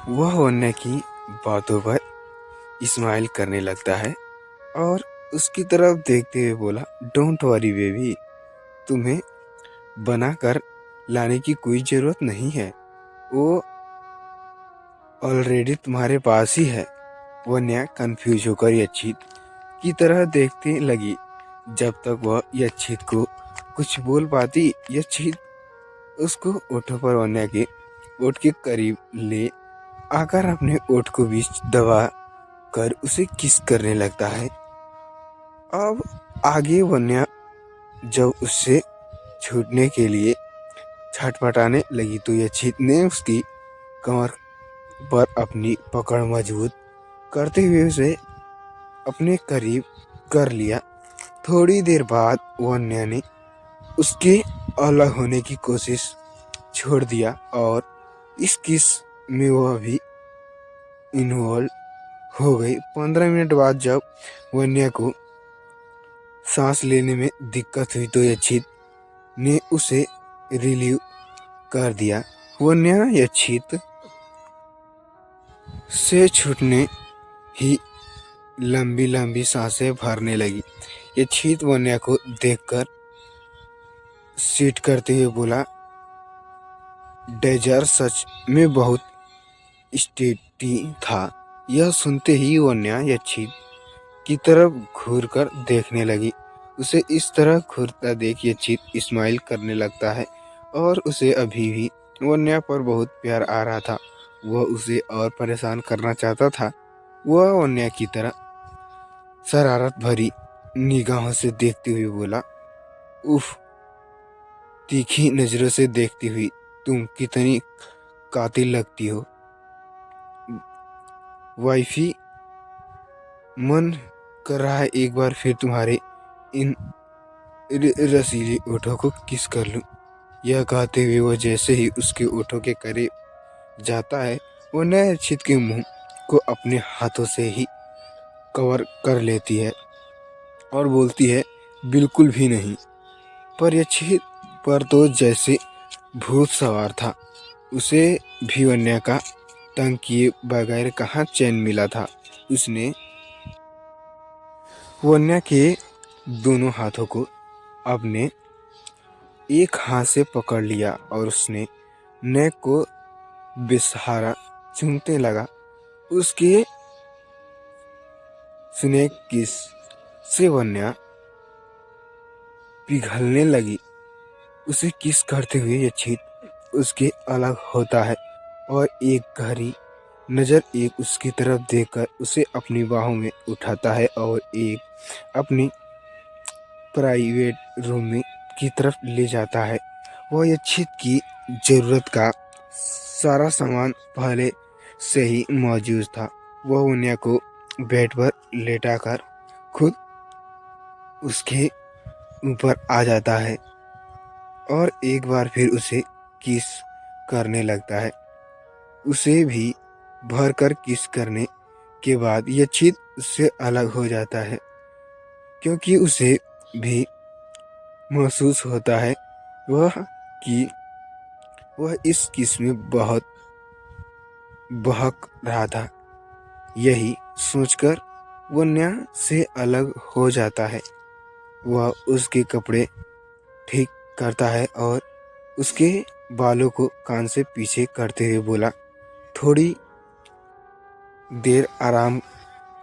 वह वन्या की बातों पर इस्माइल करने लगता है और उसकी तरफ देखते हुए बोला, डोंट वरी बेबी, तुम्हें बना कर लाने की कोई ज़रूरत नहीं है, वो ऑलरेडी तुम्हारे पास ही है। वन्या कंफ्यूज होकर यच्छित की तरह देखने लगी। जब तक वह यच्छित को कुछ बोल पाती, यच्छित उसको ओठों पर वन्या के ओठ के करीब ले आकर अपने ओठ को बीच दबा कर उसे किस करने लगता है। अब आगे वन्या जब उससे छूटने के लिए छटपटाने लगी तो यच्छित ने उसकी कमर पर अपनी पकड़ मजबूत करते हुए उसे अपने करीब कर लिया। थोड़ी देर बाद वन्या ने उसके अलग होने की कोशिश छोड़ दिया और इस किस में वह भी इन्वॉल्व हो गई। 15 मिनट बाद जब वन्या को सांस लेने में दिक्कत हुई तो यच्छित ने उसे रिलीव कर दिया। वन्या यच्छित से छूटने ही लंबी लंबी सांसें भरने लगी। यच्छित वन्या को देखकर सीट करते हुए बोला, डेजर सच में बहुत स्टेटी था। यह सुनते ही वन्या यच्छित की तरफ घूर कर देखने लगी। उसे इस तरह घूरता देख यच्छित स्माइल करने लगता है और उसे अभी भी वन्या पर बहुत प्यार आ रहा था। वह उसे और परेशान करना चाहता था। वह वन्या की तरह शरारत भरी निगाहों से देखते हुए बोला, उफ, तीखी नजरों से देखती हुई तुम कितनी कातिल लगती हो वाइफी। मन कर रहा है एक बार फिर तुम्हारे इन रसीले ओठों को किस कर लूं। यह कहते हुए वह जैसे ही उसके ओठों के करीब जाता है, वो नए यच्छित के मुंह को अपने हाथों से ही कवर कर लेती है और बोलती है, बिल्कुल भी नहीं। पर यच्छित पर तो जैसे भूत सवार था। उसे भी वन्या का तंग किए बगैर कहाँ चैन मिला था। उसने वन्या के दोनों हाथों को अपने एक हाथ से पकड़ लिया और उसने नेक को बेसहारा चूमने लगा। उसके स्नेक किस से वन्या पिघलने लगी। उसे किस करते हुए यच्छित उसके अलग होता है और एक गहरी नजर एक उसकी तरफ देखकर उसे अपनी बाहों में उठाता है और एक अपनी प्राइवेट रूम में की तरफ ले जाता है। वह यच्छित की जरूरत का सारा सामान पहले से ही मौजूद था। वह वन्या को बेड पर लेटाकर खुद उसके ऊपर आ जाता है और एक बार फिर उसे किस करने लगता है। उसे भी भरकर किस करने के बाद यच्छित उससे अलग हो जाता है क्योंकि उसे भी महसूस होता है वह कि वह इस किस में बहुत बहक रहा था। यही सोचकर वन्या से अलग हो जाता है। वह उसके कपड़े ठीक करता है और उसके बालों को कान से पीछे करते हुए बोला, थोड़ी देर आराम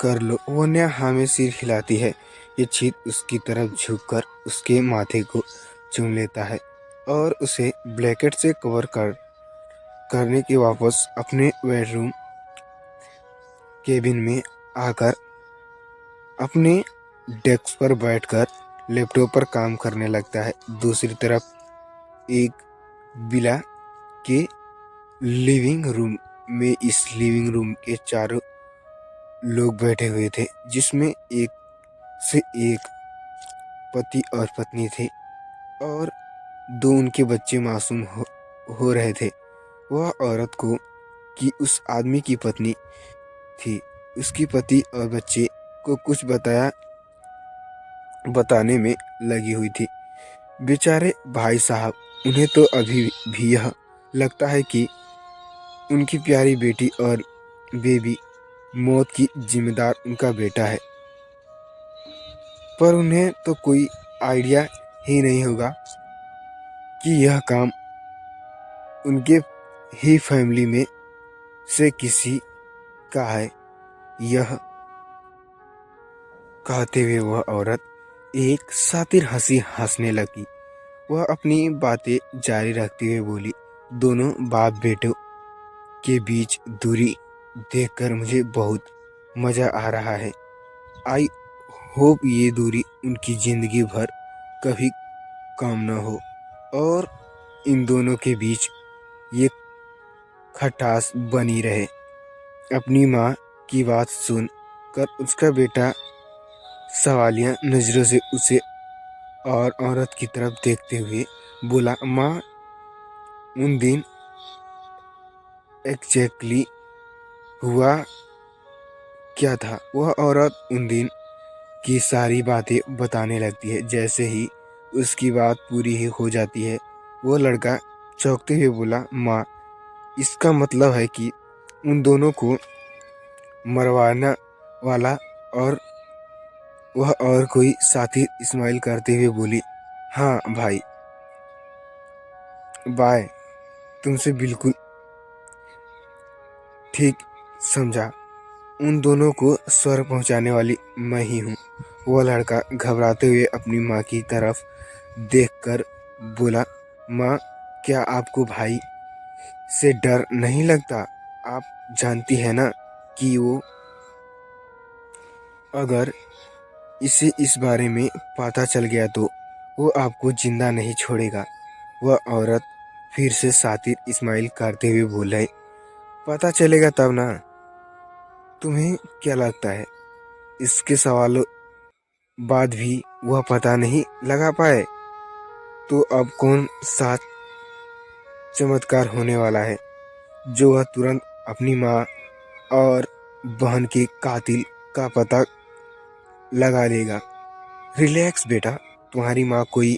कर लो। वन्या हाँ में सिर हिलाती है। यच्छित उसकी तरफ झुककर उसके माथे को चूम लेता है और उसे ब्लैंकेट से कवर करने के वापस अपने बेडरूम केबिन में आकर अपने डेस्क पर बैठकर लैपटॉप पर काम करने लगता है। दूसरी तरफ एक विला के लिविंग रूम में इस लिविंग रूम के चारों लोग बैठे हुए थे, जिसमें एक से एक पति और पत्नी थे और दो उनके बच्चे मासूम हो रहे थे। वह औरत को कि उस आदमी की पत्नी थी, उसकी पति और बच्चे को कुछ बताने में लगी हुई थी। बेचारे भाई साहब, उन्हें तो अभी भी यह लगता है कि उनकी प्यारी बेटी और बेबी मौत की जिम्मेदार उनका बेटा है, पर उन्हें तो कोई आइडिया ही नहीं होगा कि यह काम उनके ही फैमिली में से किसी का है। यह कहते हुए वह औरत एक सातिर हंसी हंसने लगी। वह अपनी बातें जारी रखते हुए बोली, दोनों बाप बेटों के बीच दूरी देखकर मुझे बहुत मजा आ रहा है। आई होप ये दूरी उनकी जिंदगी भर कभी कम न हो और इन दोनों के बीच ये खटास बनी रहे। अपनी माँ की बात सुनकर उसका बेटा सवालिया नजरों से उसे और औरत की तरफ देखते हुए बोला, माँ उन दिन एग्जैक्टली हुआ क्या था? वह औरत उन दिन की सारी बातें बताने लगती है। जैसे ही उसकी बात पूरी ही हो जाती है, वो लड़का चौंकते हुए बोला, माँ इसका मतलब है कि उन दोनों को मरवाना वाला और वह और कोई साथी इस्माइल करते हुए बोली, हाँ भाई, बाय, तुमसे बिल्कुल ठीक समझा। उन दोनों को स्वर पहुंचाने वाली मैं ही हूँ। वह लड़का घबराते हुए अपनी माँ की तरफ देखकर बोला, माँ क्या आपको भाई से डर नहीं लगता? आप जानती है ना कि वो अगर इसे इस बारे में पता चल गया तो वो आपको जिंदा नहीं छोड़ेगा। वह औरत फिर से सातिर इस्माइल करते हुए बोले, पता चलेगा तब ना। तुम्हें क्या लगता है इसके सवालों बाद भी वह पता नहीं लगा पाए? तो अब कौन सा चमत्कार होने वाला है जो वह तुरंत अपनी माँ और बहन के कातिल का पता लगा लेगा? रिलैक्स बेटा, तुम्हारी माँ कोई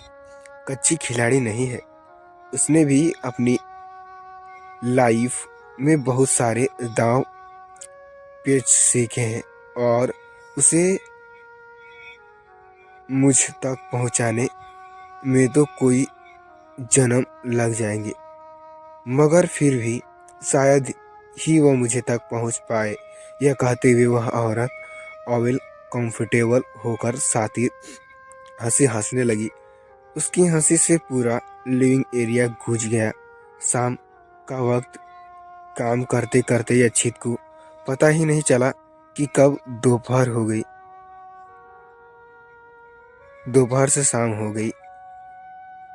कच्ची खिलाड़ी नहीं है। उसने भी अपनी लाइफ में बहुत सारे दांव पेच सीखे हैं और उसे मुझ तक पहुंचाने में तो कोई जन्म लग जाएंगे, मगर फिर भी शायद ही वह मुझे तक पहुंच पाए। यह कहते हुए वह औरत अवेल कंफर्टेबल होकर सातिर हंसी हंसने लगी। उसकी हंसी से पूरा लिविंग एरिया गूंज गया। शाम का वक्त काम करते करते यक्षित को पता ही नहीं चला कि कब दोपहर हो गई। दोपहर से शाम हो गई।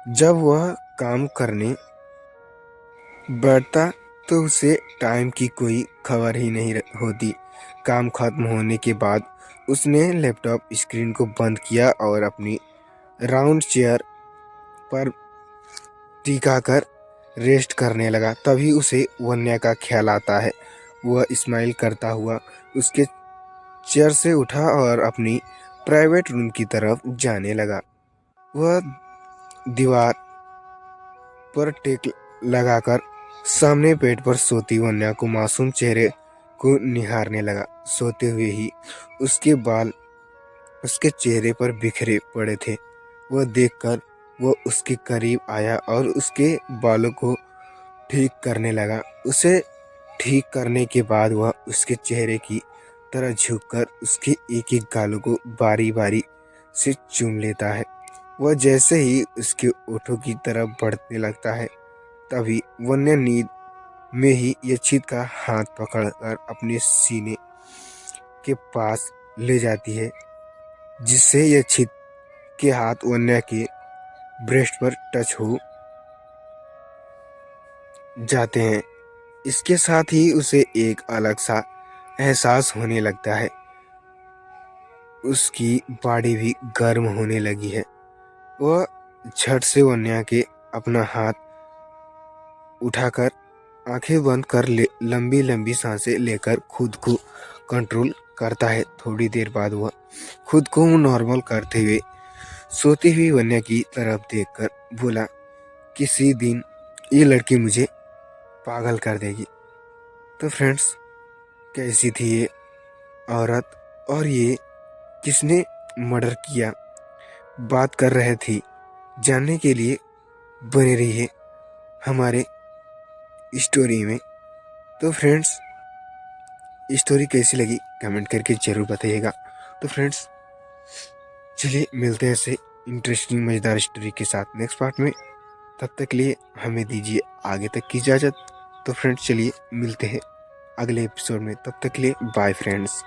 जब वह काम करने बैठता तो उसे टाइम की कोई खबर ही नहीं होती। काम खत्म होने के बाद उसने लैपटॉप स्क्रीन को बंद किया और अपनी राउंड चेयर पर टिकाकर रेस्ट करने लगा। तभी उसे वन्या का ख्याल आता है। वह स्माइल करता हुआ उसके चेयर से उठा और अपनी प्राइवेट रूम की तरफ जाने लगा। वह दीवार पर टेक लगाकर सामने पेट पर सोती वन्या को मासूम चेहरे को निहारने लगा। सोते हुए ही उसके बाल उसके चेहरे पर बिखरे पड़े थे। वह देखकर वह उसके करीब आया और उसके बालों को ठीक करने लगा। उसे ठीक करने के बाद वह उसके चेहरे की तरह झुककर उसके एक एक गालों को बारी बारी से चूम लेता है। वह जैसे ही उसके ओठों की तरफ बढ़ने लगता है, तभी वन्य नींद में ही यक्षित का हाथ पकड़कर अपने सीने के पास ले जाती है, जिससे यक्षित के हाथ वन्या के ब्रेस्ट पर टच हो जाते हैं। इसके साथ ही उसे एक अलग सा एहसास होने लगता है। उसकी बॉडी भी गर्म होने लगी है। वह झट से वन्या के अपना हाथ उठाकर आंखें बंद कर लंबी लंबी सांसें लेकर खुद को कंट्रोल करता है। थोड़ी देर बाद वह खुद को नॉर्मल करते हुए सोती हुई वन्या की तरफ देखकर बोला, किसी दिन ये लड़की मुझे पागल कर देगी। तो फ्रेंड्स, कैसी थी ये औरत और ये किसने मर्डर किया, बात कर रहे थे। जानने के लिए बने रहिए हमारे स्टोरी में। तो फ्रेंड्स, स्टोरी कैसी लगी कमेंट करके ज़रूर बताइएगा। तो फ्रेंड्स, चलिए मिलते हैं ऐसे इंटरेस्टिंग मज़ेदार स्टोरी के साथ नेक्स्ट पार्ट में। तब तक के लिए हमें दीजिए आगे तक की इजाज़त। तो फ्रेंड्स, चलिए मिलते हैं अगले एपिसोड में। तब तक के लिए बाय फ्रेंड्स।